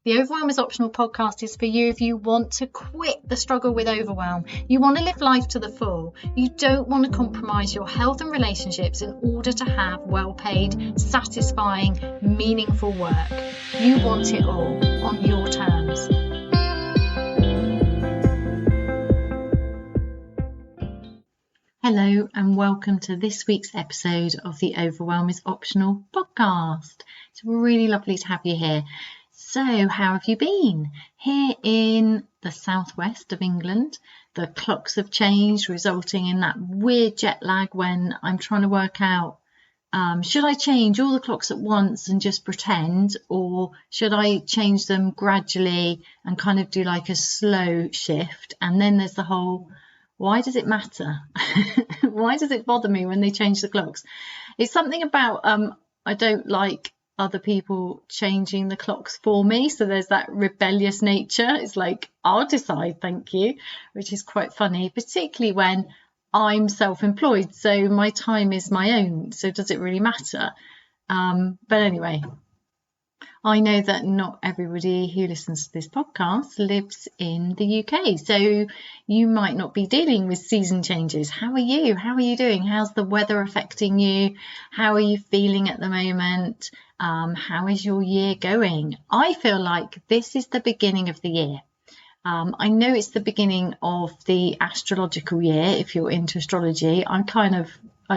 The Overwhelm is Optional podcast is for you if you want to quit the struggle with overwhelm. You want to live life to the full. You don't want to compromise your health and relationships in order to have well-paid, satisfying, meaningful work. You want it all on your terms. Hello and welcome to this week's episode of the Overwhelm is Optional podcast. It's really lovely to have you here. So how have you been? Here in the southwest of England, the clocks have changed, resulting in that weird jet lag when I'm trying to work out, should I change all the clocks at once and just pretend, or should I change them gradually and kind of do like a slow shift? And then there's the whole, why does it matter? Why does it bother me when they change the clocks? It's something about, I don't like other people changing the clocks for me, so there's that rebellious nature. It's like, I'll decide, thank you, which is quite funny, particularly when I'm self-employed, so my time is my own, so does it really matter? But anyway, I know that not everybody who listens to this podcast lives in the UK, so you might not be dealing with season changes. How are you? How are you doing? How's the weather affecting you? How are you feeling at the moment? How is your year going? I feel like this is the beginning of the year. I know it's the beginning of the astrological year. If you're into astrology, I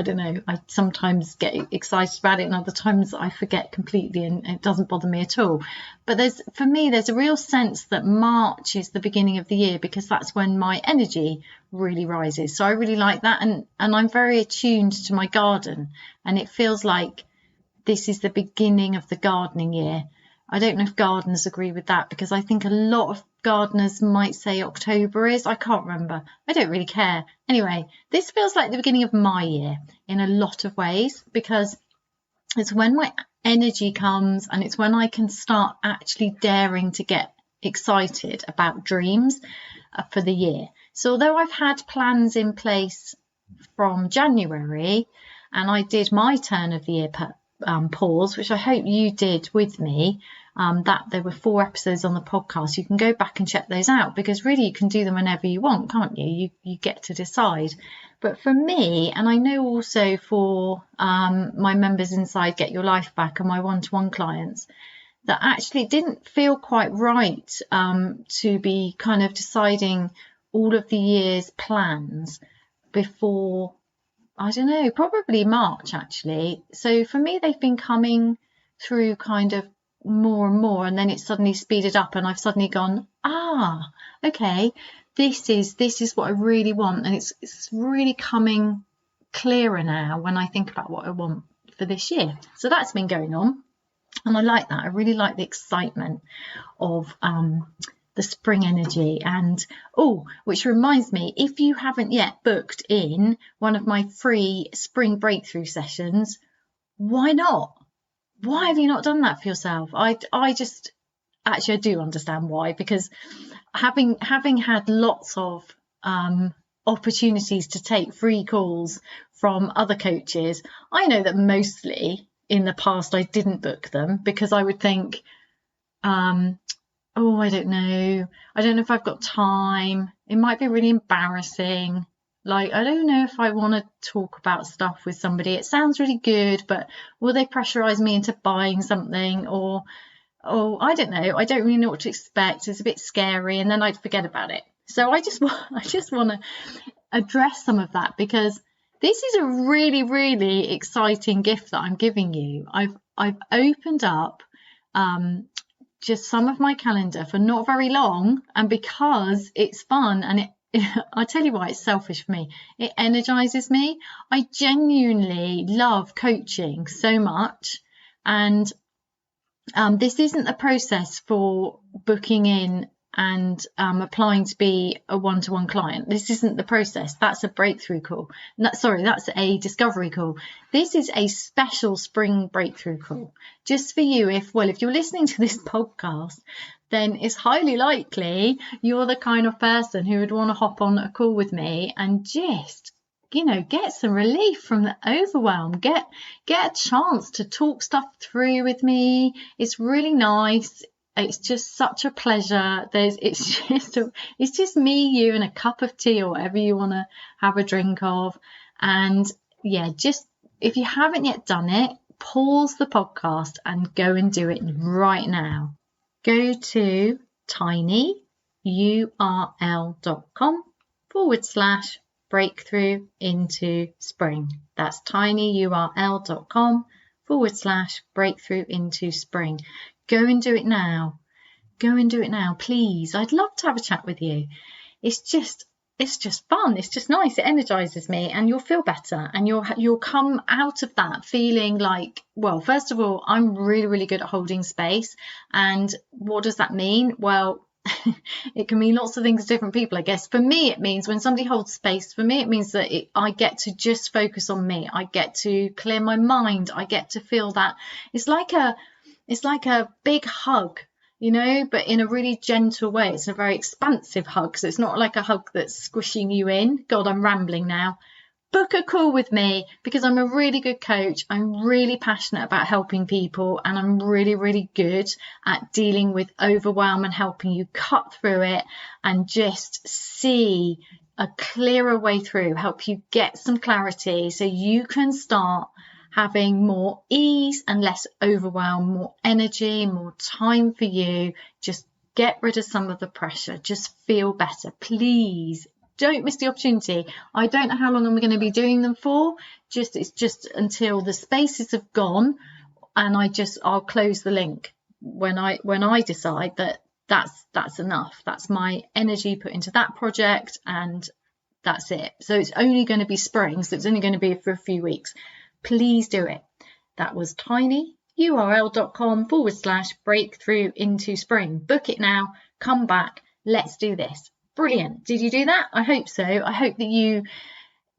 don't know, I sometimes get excited about it and other times I forget completely and it doesn't bother me at all. But for me, there's a real sense that March is the beginning of the year because that's when my energy really rises. So I really like that. And I'm very attuned to my garden, and it feels like this is the beginning of the gardening year. I don't know if gardeners agree with that, because I think a lot of gardeners might say October is. I can't remember. I don't really care. Anyway, this feels like the beginning of my year in a lot of ways, because it's when my energy comes and it's when I can start actually daring to get excited about dreams for the year. So although I've had plans in place from January, and I did my turn of the year pause, which I hope you did with me, that there were 4 episodes on the podcast. You can go back and check those out, because really you can do them whenever you want, can't you? You get to decide. But for me, and I know also for my members inside Get Your Life Back and my one-to-one clients, that actually it didn't feel quite right to be kind of deciding all of the year's plans before, I don't know, probably March actually. So for me, they've been coming through kind of more and more, and then it's suddenly speeded up and I've suddenly gone, okay, this is what I really want. And it's really coming clearer now when I think about what I want for this year. So that's been going on, and I like that. I really like the excitement of the spring energy. And which reminds me, if you haven't yet booked in one of my free spring breakthrough sessions, why not? Why have you not done that for yourself? I do understand why, because having had lots of opportunities to take free calls from other coaches, I know that mostly in the past I didn't book them because I would think, I don't know if I've got time. It might be really embarrassing. Like, I don't know if I want to talk about stuff with somebody. It sounds really good, but will they pressurize me into buying something? Or I don't know. I don't really know what to expect. It's a bit scary, and then I'd forget about it. So I just want to address some of that, because this is a really, really exciting gift that I'm giving you. I've opened up just some of my calendar for not very long, and because it's fun and I tell you why, it's selfish for me. It energizes me. I genuinely love coaching so much, and this isn't a process for booking in and applying to be a one-to-one client. This isn't the process. That's a breakthrough call. That's a discovery call. This is a special spring breakthrough call just for you. If you're listening to this podcast, then it's highly likely you're the kind of person who would want to hop on a call with me and just, get some relief from the overwhelm, get a chance to talk stuff through with me. It's really nice. It's just such a pleasure. It's just me, you, and a cup of tea or whatever you want to have a drink of. And yeah, just if you haven't yet done it, pause the podcast and go and do it right now. Go to tinyurl.com/breakthrough into spring. That's tinyurl.com/breakthrough into spring. Go and do it now. Go and do it now, please. I'd love to have a chat with you. It's just fun. It's just nice. It energizes me, and you'll feel better, and you'll come out of that feeling like, well, first of all, I'm really, really good at holding space. And what does that mean? Well, it can mean lots of things to different people, I guess. For me, it means when somebody holds space, for me, it means that I get to just focus on me. I get to clear my mind. I get to feel that it's like a big hug, but in a really gentle way. It's a very expansive hug. So it's not like a hug that's squishing you in. God, I'm rambling now. Book a call with me because I'm a really good coach. I'm really passionate about helping people, and I'm really, really good at dealing with overwhelm and helping you cut through it and just see a clearer way through, help you get some clarity so you can start having more ease and less overwhelm, more energy, more time for you. Just get rid of some of the pressure. Just feel better. Please don't miss the opportunity. I don't know how long I'm going to be doing them for. It's just until the spaces have gone, and I'll close the link when I decide that that's enough. That's my energy put into that project, and that's it. So it's only going to be spring. So it's only going to be for a few weeks. Please do it. That was tinyurl.com/breakthrough into spring. Book it now. Come back. Let's do this. Brilliant. Did you do that? I hope so. I hope that you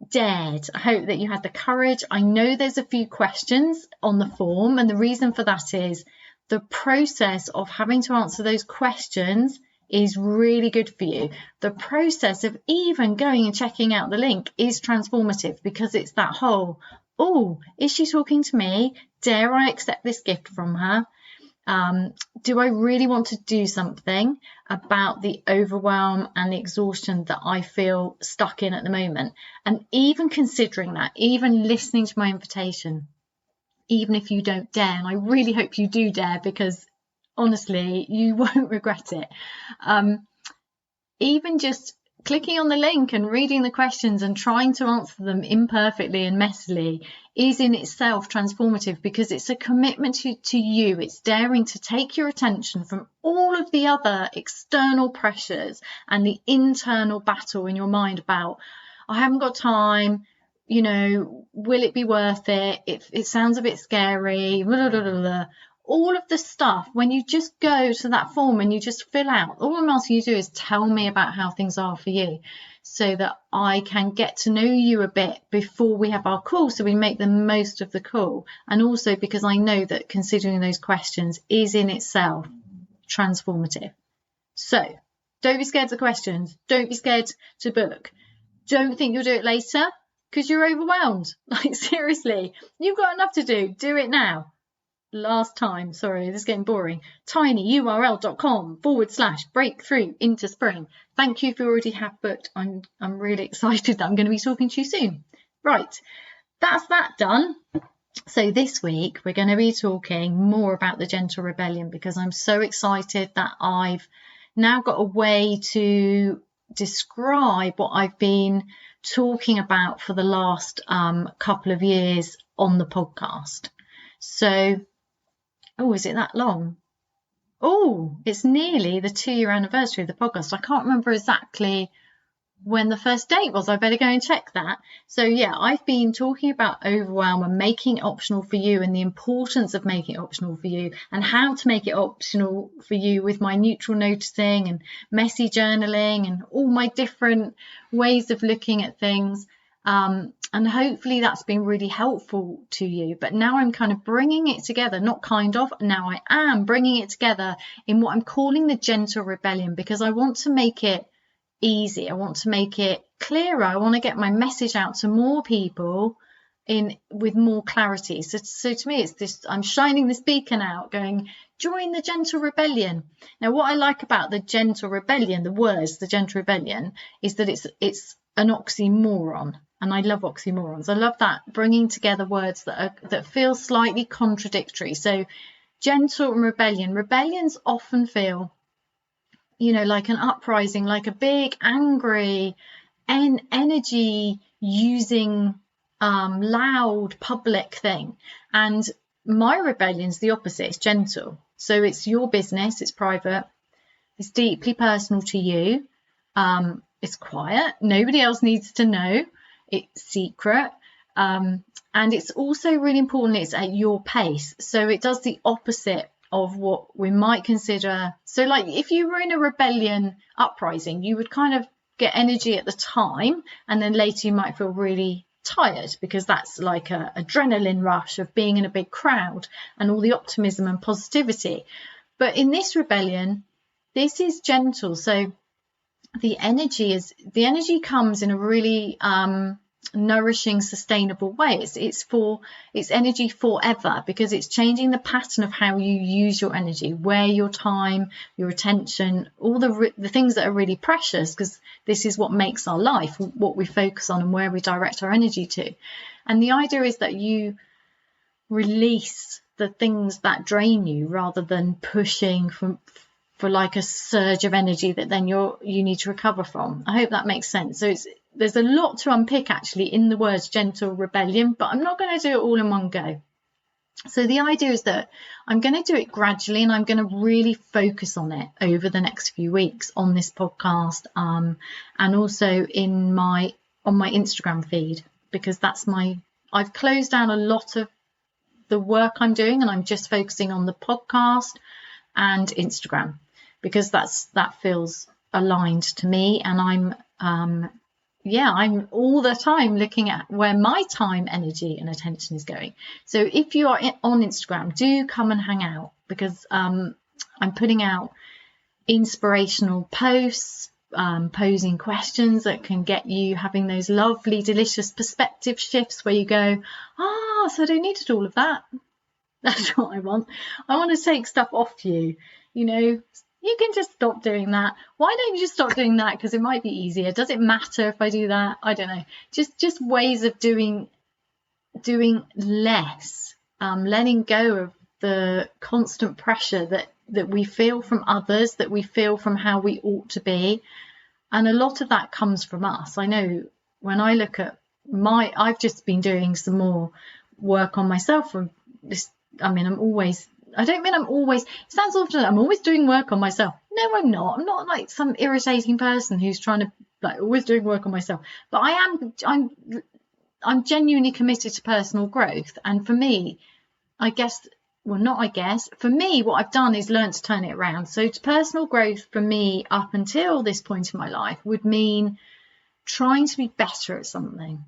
dared. I hope that you had the courage. I know there's a few questions on the form, and the reason for that is the process of having to answer those questions is really good for you. The process of even going and checking out the link is transformative, because it's that whole, oh, is she talking to me? Dare I accept this gift from her? Do I really want to do something about the overwhelm and the exhaustion that I feel stuck in at the moment? And even considering that, even listening to my invitation, even if you don't dare, and I really hope you do dare, because honestly, you won't regret it. Even just clicking on the link and reading the questions and trying to answer them imperfectly and messily is in itself transformative, because it's a commitment to you. It's daring to take your attention from all of the other external pressures and the internal battle in your mind about, I haven't got time, will it be worth it? It sounds a bit scary, blah, blah, blah, blah. All of the stuff, when you just go to that form and you just fill out, all I'm asking you to do is tell me about how things are for you, so that I can get to know you a bit before we have our call, so we make the most of the call. And also because I know that considering those questions is in itself transformative. So don't be scared of the questions. Don't be scared to book. Don't think you'll do it later because you're overwhelmed. Like, seriously, you've got enough to do. Do it now. Last time, sorry, this is getting boring. tinyurl.com/breakthrough into spring. Thank you if you already have booked. I'm really excited that I'm going to be talking to you soon. Right, that's that done. So this week we're going to be talking more about the gentle rebellion, because I'm so excited that I've now got a way to describe what I've been talking about for the last couple of years on the podcast. So, oh, is it that long? Oh, it's nearly the 2-year anniversary of the podcast. I can't remember exactly when the first date was. I better go and check that. So yeah, I've been talking about overwhelm and making it optional for you, and the importance of making it optional for you, and how to make it optional for you with my neutral noticing and messy journaling and all my different ways of looking at things. And hopefully that's been really helpful to you. But now I'm kind of bringing it together, now I am bringing it together in what I'm calling the gentle rebellion, because I want to make it easy. I want to make it clearer. I want to get my message out to more people in with more clarity. So to me, it's this, I'm shining this beacon out going, join the gentle rebellion. Now, what I like about the gentle rebellion, the words, the gentle rebellion, is that it's an oxymoron. And I love oxymorons. I love that, bringing together words that feel slightly contradictory. So gentle and rebellion. Rebellions often feel, like an uprising, like a big, angry, energy using, loud public thing. And my rebellion's the opposite. It's gentle. So it's your business. It's private. It's deeply personal to you. It's quiet. Nobody else needs to know. It's secret. And it's also really important. It's at your pace. So it does the opposite of what we might consider. So like if you were in a rebellion uprising, you would kind of get energy at the time, and then later you might feel really tired, because that's like a adrenaline rush of being in a big crowd and all the optimism and positivity. But in this rebellion, this is gentle. So the energy comes in a really nourishing, sustainable way. It's energy forever, because it's changing the pattern of how you use your energy, where your time, your attention, all the things that are really precious, because this is what makes our life, what we focus on and where we direct our energy to. And the idea is that you release the things that drain you, rather than pushing for like a surge of energy that then you need to recover from. I hope that makes sense. So there's a lot to unpick actually in the words gentle rebellion, but I'm not going to do it all in one go. So the idea is that I'm going to do it gradually, and I'm going to really focus on it over the next few weeks on this podcast, and also on my Instagram feed, because I've closed down a lot of the work I'm doing, and I'm just focusing on the podcast and Instagram, because that feels aligned to me. And I'm all the time looking at where my time, energy and attention is going. So if you are on Instagram, do come and hang out, because I'm putting out inspirational posts, posing questions that can get you having those lovely, delicious perspective shifts where you go, so I don't need to do all of that. That's what I want. I want to take stuff off you. You can just stop doing that. Why don't you just stop doing that? Because it might be easier. Does it matter if I do that? I don't know. Just ways of doing less, letting go of the constant pressure that we feel from others, that we feel from how we ought to be. And a lot of that comes from us. I know when I look at I've just been doing some more work on myself from this. I mean, it sounds often I'm always doing work on myself. No, I'm not. I'm not like some irritating person who's trying to like always doing work on myself. But I'm genuinely committed to personal growth. And for me, for me, what I've done is learn to turn it around. So personal growth for me up until this point in my life would mean trying to be better at something.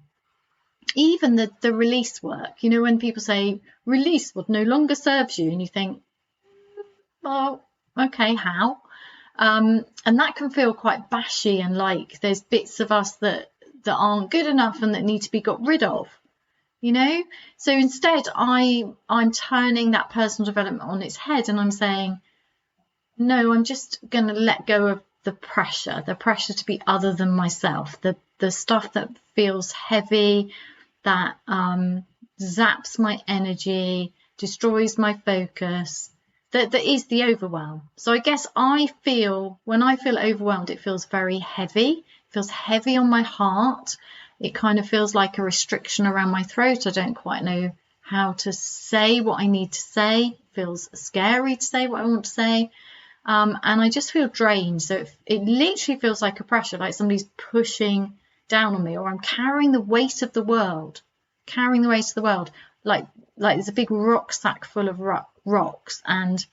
Even the release work, when people say release what no longer serves you, and you think, well, okay, how? And that can feel quite bashy, and like there's bits of us that aren't good enough and that need to be got rid of, So instead, I'm turning that personal development on its head, and I'm saying, no, I'm just going to let go of the pressure to be other than myself, the stuff that feels heavy, that zaps my energy, destroys my focus, that is the overwhelm. So I guess when I feel overwhelmed, it feels very heavy. It feels heavy on my heart. It kind of feels like a restriction around my throat. I don't quite know how to say what I need to say. It feels scary to say what I want to say. And I just feel drained. So it literally feels like a pressure, like somebody's pushing down on me, or I'm carrying the weight of the world, like there's a big rucksack full of rocks, and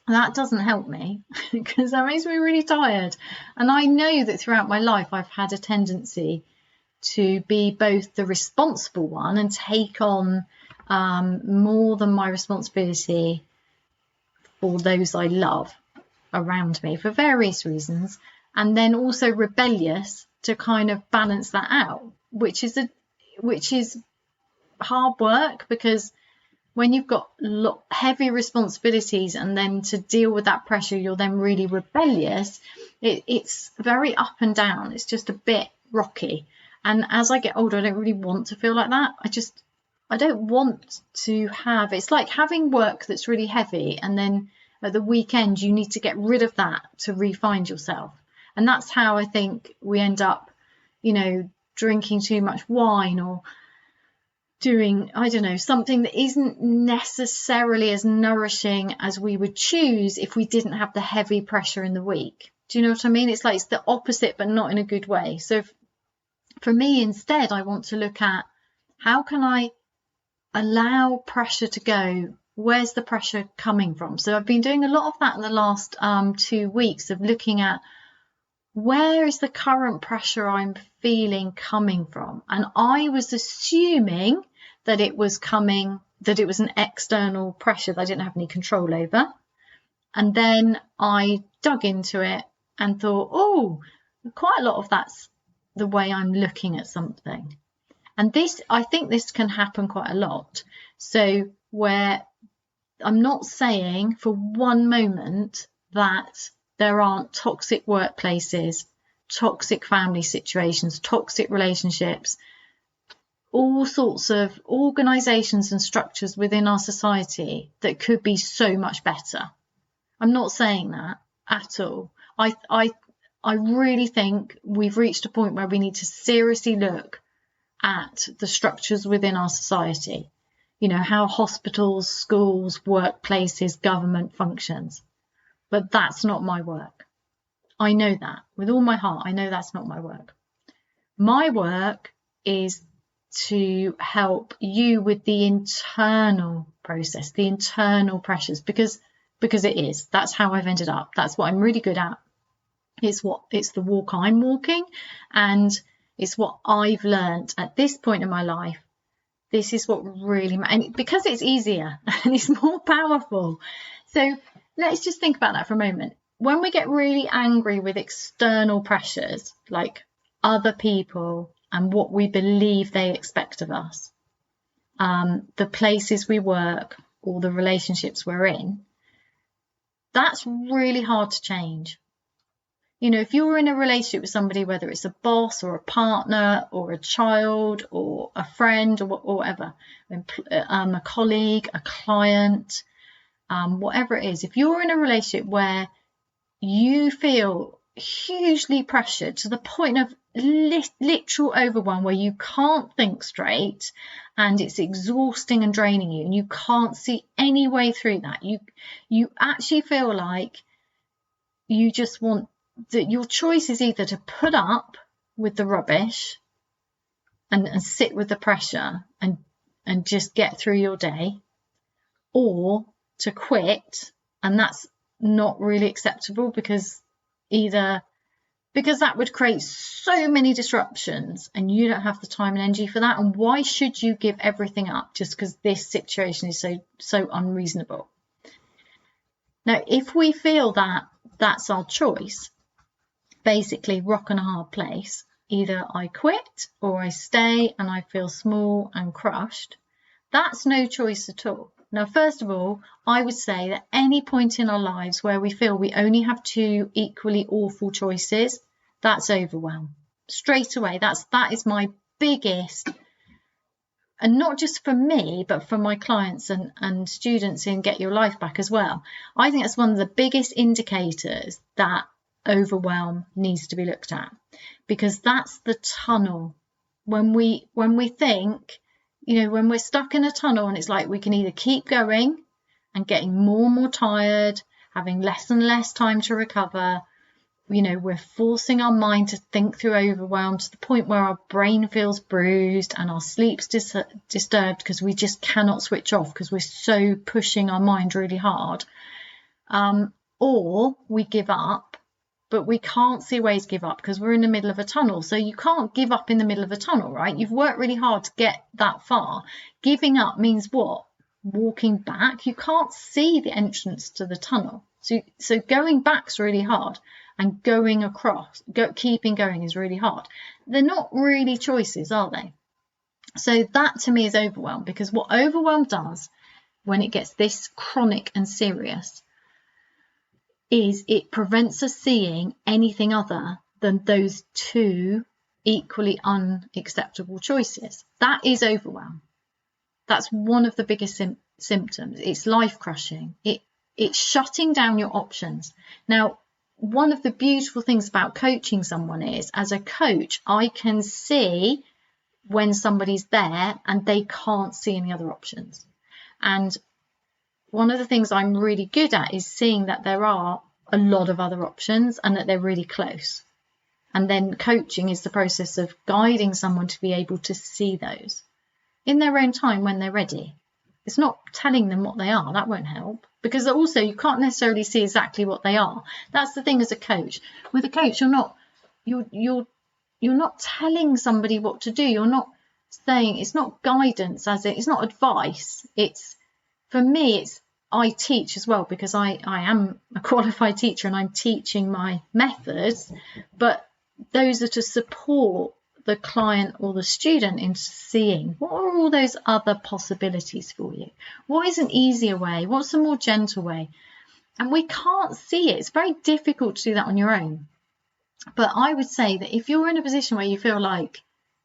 that doesn't help me because that makes me really tired. And I know that throughout my life I've had a tendency to be both the responsible one and take on more than my responsibility for those I love around me for various reasons, and then also rebellious to kind of balance that out, which is hard work, because when you've got heavy responsibilities and then to deal with that pressure, you're then really rebellious. It's very up and down. It's just a bit rocky. And as I get older, I don't really want to feel like that. I don't want to have, it's like having work that's really heavy, and then at the weekend you need to get rid of that to re-find yourself. And that's how I think we end up, drinking too much wine, or doing, I don't know, something that isn't necessarily as nourishing as we would choose if we didn't have the heavy pressure in the week. Do you know what I mean? It's like it's the opposite, but not in a good way. So for me, instead, I want to look at, how can I allow pressure to go? Where's the pressure coming from? So I've been doing a lot of that in the last 2 weeks, of looking at, where is the current pressure I'm feeling coming from? And I was assuming that it was an external pressure that I didn't have any control over. And then I dug into it and thought, oh, quite a lot of that's the way I'm looking at something. And I think this can happen quite a lot. So where I'm not saying for one moment that there aren't toxic workplaces, toxic family situations, toxic relationships, all sorts of organisations and structures within our society that could be so much better. I'm not saying that at all. I really think we've reached a point where we need to seriously look at the structures within our society. How hospitals, schools, workplaces, government functions. But that's not my work. I know that with all my heart. I know that's not my work. My work is to help you with the internal process, the internal pressures, because it is. That's how I've ended up. That's what I'm really good at. It's the walk I'm walking, and it's what I've learned at this point in my life. This is what really matters, and because it's easier and it's more powerful. So let's just think about that for a moment. When we get really angry with external pressures, like other people and what we believe they expect of us, the places we work or the relationships we're in, that's really hard to change. If you're in a relationship with somebody, whether it's a boss or a partner or a child or a friend or whatever, a colleague, a client, whatever it is, if you're in a relationship where you feel hugely pressured to the point of literal overwhelm, where you can't think straight and it's exhausting and draining you, and you can't see any way through that, you actually feel like you just want that your choice is either to put up with the rubbish and sit with the pressure and just get through your day, or to quit. And that's not really acceptable, because that would create so many disruptions, and you don't have the time and energy for that. And why should you give everything up just because this situation is so unreasonable? Now, if we feel that that's our choice, basically rock and a hard place, either I quit or I stay and I feel small and crushed, that's no choice at all. Now, first of all, I would say that any point in our lives where we feel we only have two equally awful choices, that's overwhelm. Straight away, that is my biggest, and not just for me, but for my clients and students in Get Your Life Back as well. I think that's one of the biggest indicators that overwhelm needs to be looked at, because that's the tunnel. When we think, when we're stuck in a tunnel, and it's like we can either keep going and getting more and more tired, having less and less time to recover, we're forcing our mind to think through overwhelm to the point where our brain feels bruised and our sleep's disturbed because we just cannot switch off because we're so pushing our mind really hard, or we give up. But we can't see ways to give up because we're in the middle of a tunnel. So you can't give up in the middle of a tunnel, right? You've worked really hard to get that far. Giving up means what? Walking back. You can't see the entrance to the tunnel. So going back's really hard, and going across, keeping going is really hard. They're not really choices, are they? So that to me is overwhelm, because what overwhelm does when it gets this chronic and serious is it prevents us seeing anything other than those two equally unacceptable choices. That is overwhelm. That's one of the biggest symptoms. It's life crushing. It's shutting down your options. Now, one of the beautiful things about coaching someone is, as a coach, I can see when somebody's there and they can't see any other options. And one of the things I'm really good at is seeing that there are a lot of other options and that they're really close. And then coaching is the process of guiding someone to be able to see those in their own time when they're ready. It's not telling them what they are. That won't help, because also you can't necessarily see exactly what they are. That's the thing as a coach. With a coach, you're not telling somebody what to do. You're not saying, it's not guidance, it's not advice. For me, I teach as well, because I am a qualified teacher and I'm teaching my methods, but those are to support the client or the student in seeing what are all those other possibilities for you. What is an easier way? What's a more gentle way? And we can't see it. It's very difficult to do that on your own. But I would say that if you're in a position where you feel like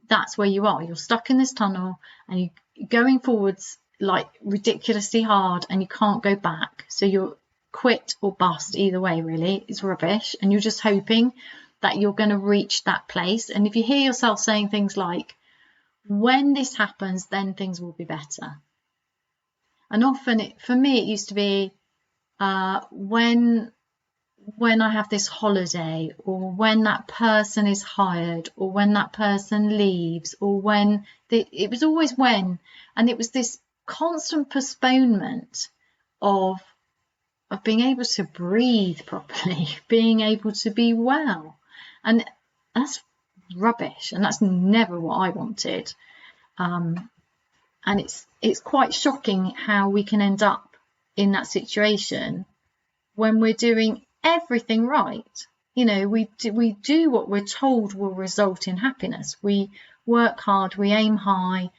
that's where you are, you're stuck in this tunnel and you're going forwards like ridiculously hard and you can't go back, so you're quit or bust either way, really, it's rubbish, and you're just hoping that you're going to reach that place. And if you hear yourself saying things like, when this happens, then things will be better. And often, for me, it used to be when I have this holiday, or when that person is hired, or when that person leaves, or when it was always when, and it was this constant postponement of being able to breathe properly, being able to be well. And that's rubbish, and that's never what I wanted. And it's quite shocking how we can end up in that situation when we're doing everything right. You know, we do what we're told will result in happiness. We work hard, we aim high,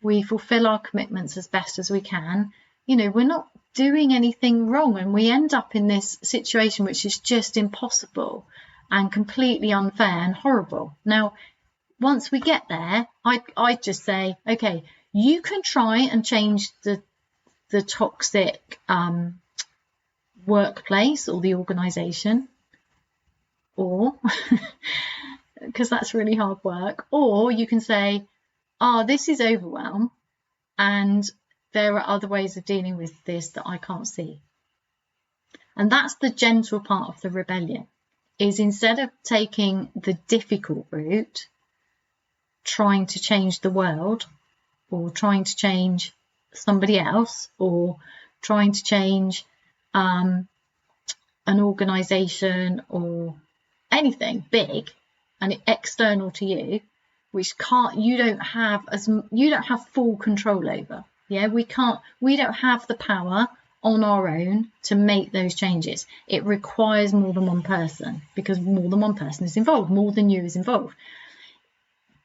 we fulfill our commitments as best as we can. You know, we're not doing anything wrong, and we end up in this situation which is just impossible and completely unfair and horrible. Now, once we get there, I just say, okay, you can try and change the toxic workplace or the organisation, or because that's really hard work, or you can say, this is overwhelm and there are other ways of dealing with this that I can't see. And that's the gentle part of the rebellion, is instead of taking the difficult route, trying to change the world, or trying to change somebody else, or trying to change an organisation or anything big and external to you, which you don't have full control over. Yeah, we don't have the power on our own to make those changes. It requires more than one person, because more than one person is involved, more than you is involved.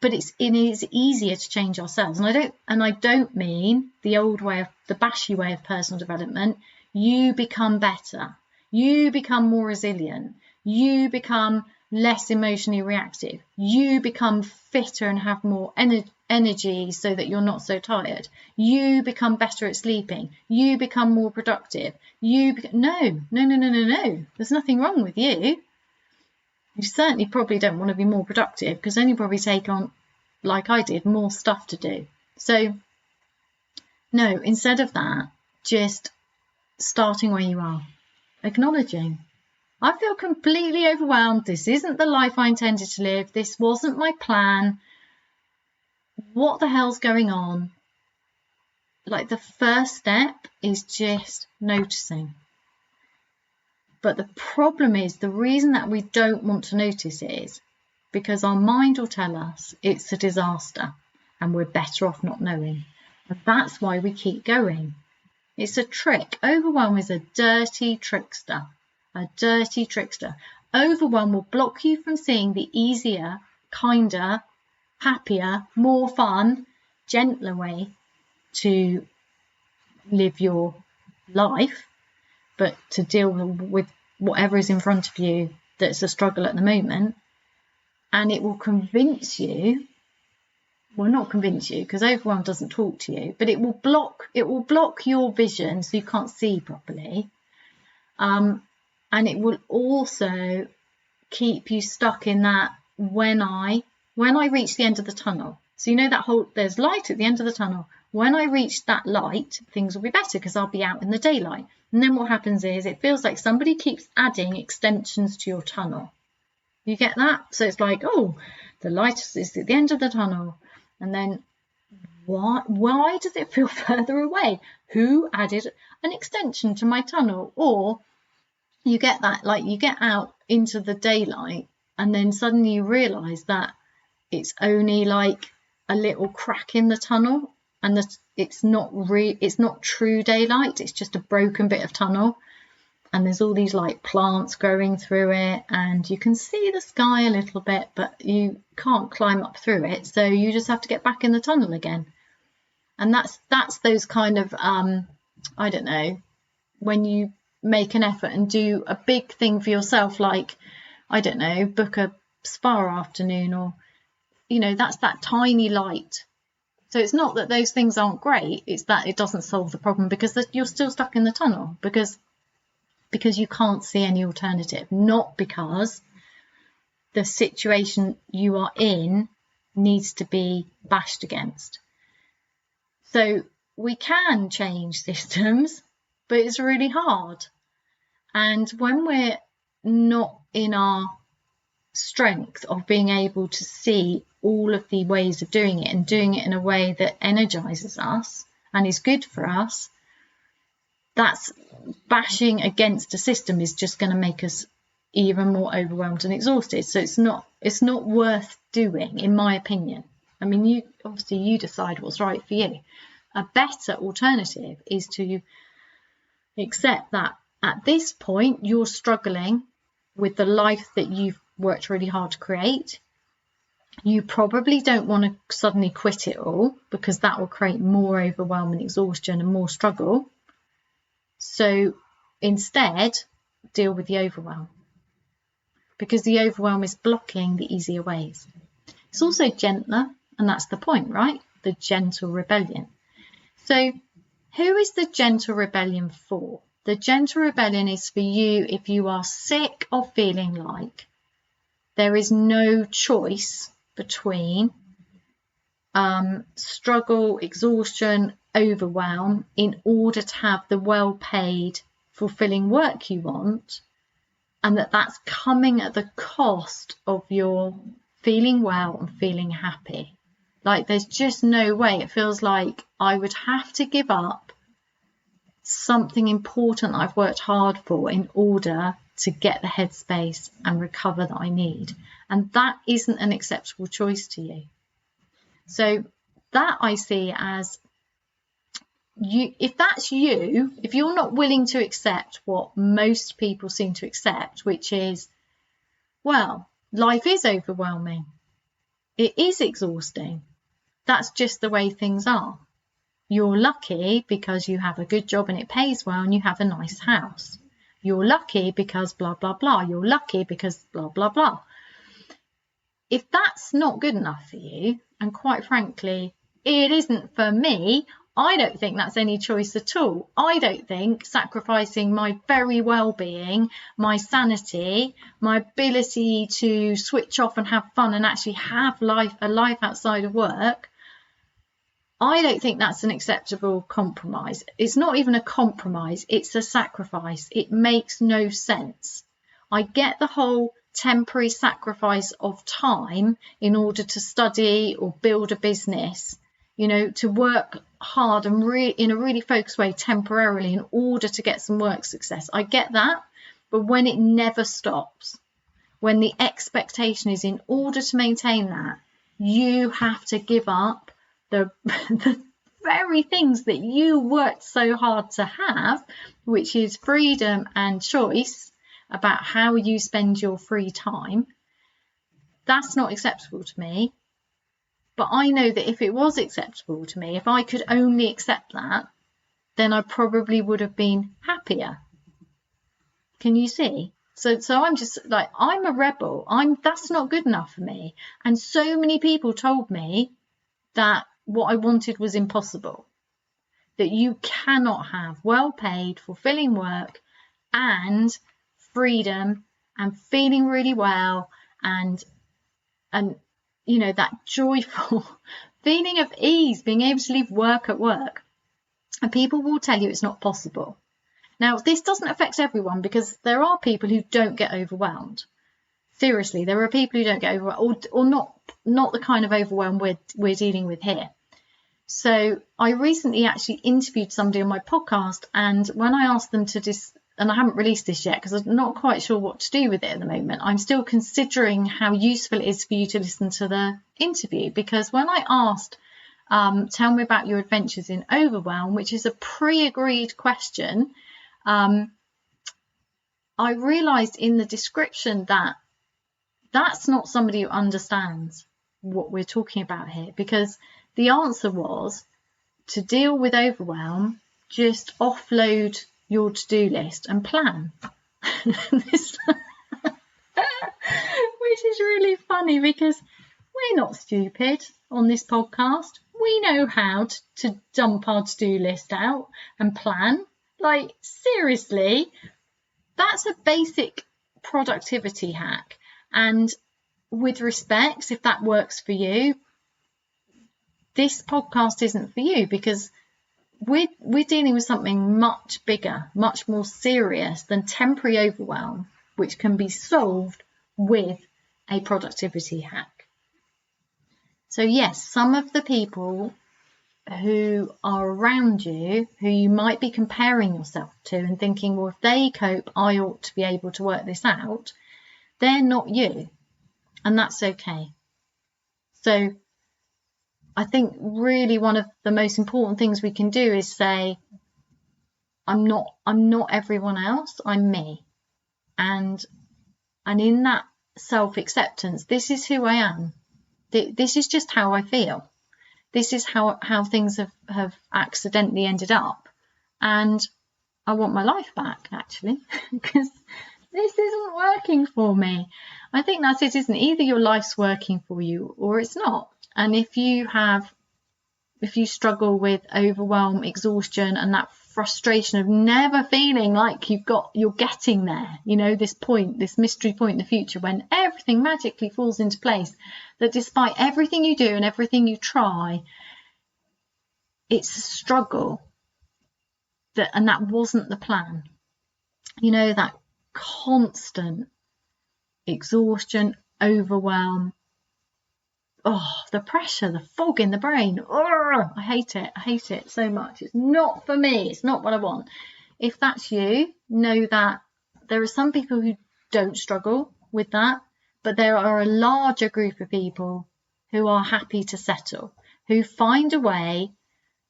But it is easier to change ourselves. And I don't mean the old way, the bashy way of personal development. You become better. You become more resilient. You become less emotionally reactive. You become fitter and have more energy so that you're not so tired. You become better at sleeping. You become more productive. No. There's nothing wrong with you. You certainly probably don't want to be more productive, because then you probably take on, like I did, more stuff to do. So no, instead of that, just starting where you are, acknowledging, I feel completely overwhelmed. This isn't the life I intended to live. This wasn't my plan. What the hell's going on? Like, the first step is just noticing. But the problem is, the reason that we don't want to notice is because our mind will tell us it's a disaster and we're better off not knowing. And that's why we keep going. It's a trick. Overwhelm is a dirty trickster. A dirty trickster. Overwhelm will block you from seeing the easier, kinder, happier, more fun, gentler way to live your life, but to deal with whatever is in front of you that's a struggle at the moment. And it will convince you, well, not convince you, because overwhelm doesn't talk to you, but it will block your vision so you can't see properly. And it will also keep you stuck in that when I reach the end of the tunnel. So you know that there's light at the end of the tunnel. When I reach that light, things will be better because I'll be out in the daylight. And then what happens is it feels like somebody keeps adding extensions to your tunnel. You get that? So it's like, oh, the light is at the end of the tunnel. And then why does it feel further away? Who added an extension to my tunnel? Or you get that, like you get out into the daylight and then suddenly you realise that it's only like a little crack in the tunnel, and that it's not true daylight, it's just a broken bit of tunnel, and there's all these like plants growing through it, and you can see the sky a little bit, but you can't climb up through it, so you just have to get back in the tunnel again. And that's those kind of I don't know, when you make an effort and do a big thing for yourself, like, I don't know, book a spa afternoon, or that's that tiny light. So it's not that those things aren't great, it's that it doesn't solve the problem, because you're still stuck in the tunnel because you can't see any alternative, not because the situation you are in needs to be bashed against. So we can change systems, but it's really hard. And when we're not in our strength of being able to see all of the ways of doing it and doing it in a way that energizes us and is good for us, that's bashing against a system is just going to make us even more overwhelmed and exhausted. So it's not worth doing, in my opinion. I mean, you decide what's right for you. A better alternative is to accept that at this point you're struggling with the life that you've worked really hard to create. You probably don't want to suddenly quit it all, because that will create more overwhelm and exhaustion and more struggle. So instead, deal with the overwhelm, because the overwhelm is blocking the easier ways. It's also gentler, and that's the point, right? The gentle rebellion. So who is the gentle rebellion for? The gentle rebellion is for you if you are sick of feeling like there is no choice between struggle, exhaustion, overwhelm in order to have the well-paid, fulfilling work you want, and that's coming at the cost of your feeling well and feeling happy. Like, there's just no way. It feels like I would have to give up something important I've worked hard for in order to get the headspace and recover that I need. And that isn't an acceptable choice to you. So that I see as if that's you, if you're not willing to accept what most people seem to accept, which is, well, life is overwhelming. It is exhausting. That's just the way things are. You're lucky because you have a good job and it pays well and you have a nice house. You're lucky because blah, blah, blah. You're lucky because blah, blah, blah. If that's not good enough for you, and quite frankly, it isn't for me, I don't think that's any choice at all. I don't think sacrificing my very well-being, my sanity, my ability to switch off and have fun and actually have a life outside of work, I don't think that's an acceptable compromise. It's not even a compromise, it's a sacrifice. It makes no sense. I get the whole temporary sacrifice of time in order to study or build a business, to work hard and in a really focused way temporarily in order to get some work success. I get that, but when it never stops, when the expectation is in order to maintain that, you have to give up the very things that you worked so hard to have, which is freedom and choice about how you spend your free time. That's not acceptable to me. But I know that if it was acceptable to me, if I could only accept that, then I probably would have been happier. Can you see? So I'm just like, I'm a rebel. That's not good enough for me. And so many people told me that what I wanted was impossible, that you cannot have well-paid, fulfilling work and freedom and feeling really well and you know, that joyful feeling of ease, being able to leave work at work. And people will tell you it's not possible. Now, this doesn't affect everyone, because there are people who don't get overwhelmed. Seriously, there are people who don't get overwhelmed, or not the kind of overwhelm we're dealing with here. So I recently actually interviewed somebody on my podcast, and when I asked them to and I haven't released this yet because I'm not quite sure what to do with it at the moment. I'm still considering how useful it is for you to listen to the interview, because when I asked, tell me about your adventures in Overwhelm, which is a pre-agreed question, I realised in the description that that's not somebody who understands what we're talking about here, because the answer was to deal with overwhelm, just offload your to-do list and plan. Which is really funny, because we're not stupid on this podcast. We know how to dump our to-do list out and plan. Like, seriously, that's a basic productivity hack. And with respect, if that works for you, this podcast isn't for you, because we're dealing with something much bigger, much more serious than temporary overwhelm, which can be solved with a productivity hack. So yes, some of the people who are around you, who you might be comparing yourself to and thinking, well, if they cope, I ought to be able to work this out, they're not you, and that's okay. So I think really one of the most important things we can do is say, I'm not everyone else, I'm me. And in that self-acceptance, this is who I am. This is just how I feel. This is how things have accidentally ended up. And I want my life back, actually, because this isn't working for me. I think that's it, isn't it? Either your life's working for you or it's not. And if you struggle with overwhelm, exhaustion, and that frustration of never feeling like you're getting there, you know, this mystery point in the future when everything magically falls into place, that despite everything you do and everything you try, it's a struggle, and that wasn't the plan. You know, that constant exhaustion, overwhelm, the pressure, the fog in the brain. I hate it so much. It's not for me. It's not what I want. If that's you, know that there are some people who don't struggle with that, but there are a larger group of people who are happy to settle, who find a way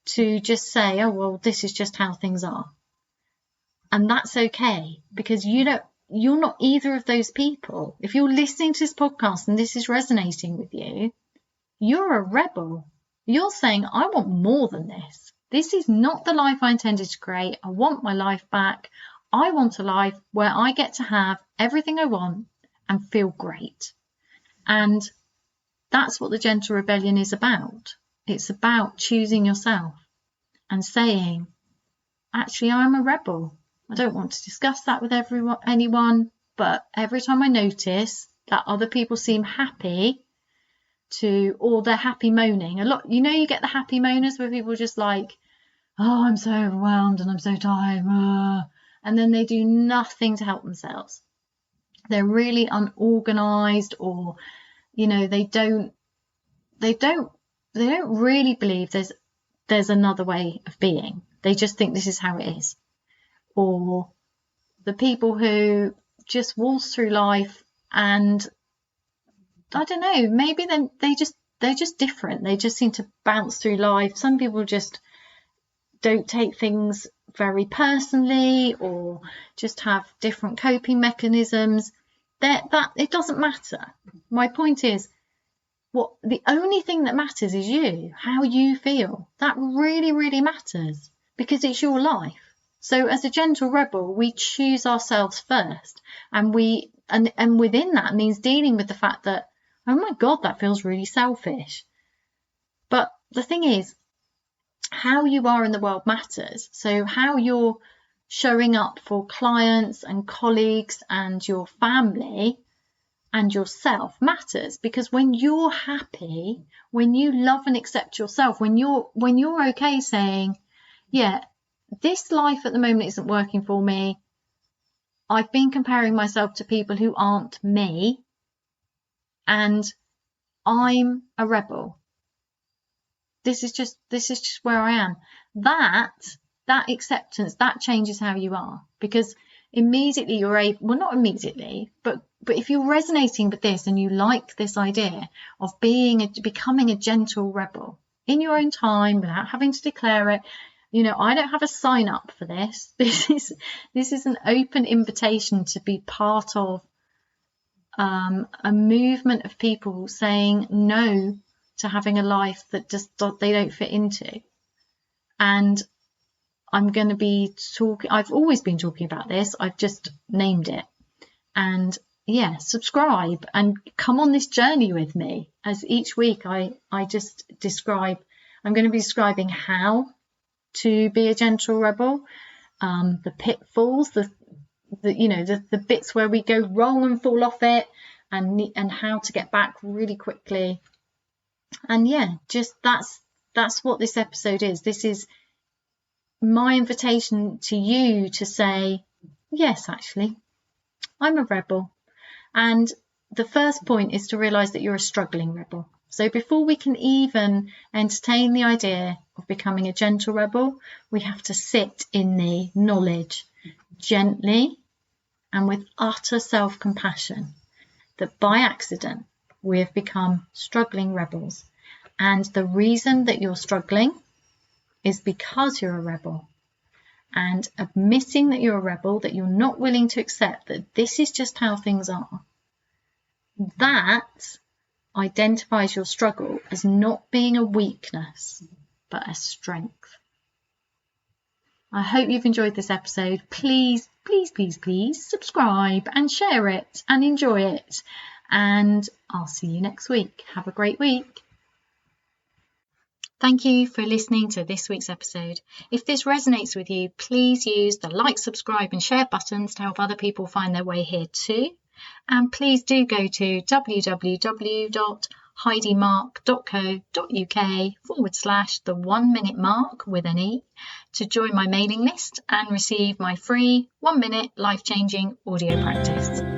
to just say, oh, well, this is just how things are. And that's okay, because you're not either of those people. If you're listening to this podcast and this is resonating with you, you're a rebel. You're saying, I want more than this. This is not the life I intended to create. I want my life back. I want a life where I get to have everything I want and feel great. And that's what the gentle rebellion is about. It's about choosing yourself and saying, actually, I'm a rebel. I don't want to discuss that with anyone, but every time I notice that other people seem happy or they're happy moaning a lot, you know, you get the happy moaners where people just like, oh, I'm so overwhelmed and I'm so tired, and then they do nothing to help themselves. They're really unorganized, or, you know, they don't really believe there's another way of being. They just think this is how it is. Or the people who just waltz through life, and I don't know, maybe then they're just different. They just seem to bounce through life. Some people just don't take things very personally, or just have different coping mechanisms. That it doesn't matter. My point is, the only thing that matters is you, how you feel. That really, really matters, because it's your life. So as a gentle rebel, we choose ourselves first, and within that means dealing with the fact that, oh my God, that feels really selfish. But the thing is, how you are in the world matters. So how you're showing up for clients and colleagues and your family and yourself matters, because when you're happy, when you love and accept yourself, when you're okay saying, yeah, this life at the moment isn't working for me. I've been comparing myself to people who aren't me, and I'm a rebel. This is just where I am. That acceptance, that changes how you are, because immediately you're able, well, not immediately, but if you're resonating with this and you like this idea of becoming a gentle rebel in your own time without having to declare it. I don't have a sign up for this. This is an open invitation to be part of a movement of people saying no to having a life that they don't fit into. And I'm going to be talking, I've always been talking about this, I've just named it. And yeah, subscribe and come on this journey with me, as each week I just I'm going to be describing how to be a gentle rebel, the pitfalls, the bits where we go wrong and fall off it, and how to get back really quickly. And yeah, just that's what this episode is. This is my invitation to you to say, yes, actually, I'm a rebel. And the first point is to realize that you're a struggling rebel. So before we can even entertain the idea of becoming a gentle rebel, we have to sit in the knowledge gently and with utter self-compassion that by accident we have become struggling rebels. And the reason that you're struggling is because you're a rebel. And admitting that you're a rebel, that you're not willing to accept that this is just how things are, that identifies your struggle as not being a weakness, but a strength. I hope you've enjoyed this episode. Please, please, please, please subscribe and share it and enjoy it. And I'll see you next week. Have a great week. Thank you for listening to this week's episode. If this resonates with you, please use the like, subscribe and share buttons to help other people find their way here too. And please do go to www.heidimark.co.uk/the 1 minute mark with an E to join my mailing list and receive my free 1 minute life-changing audio practice.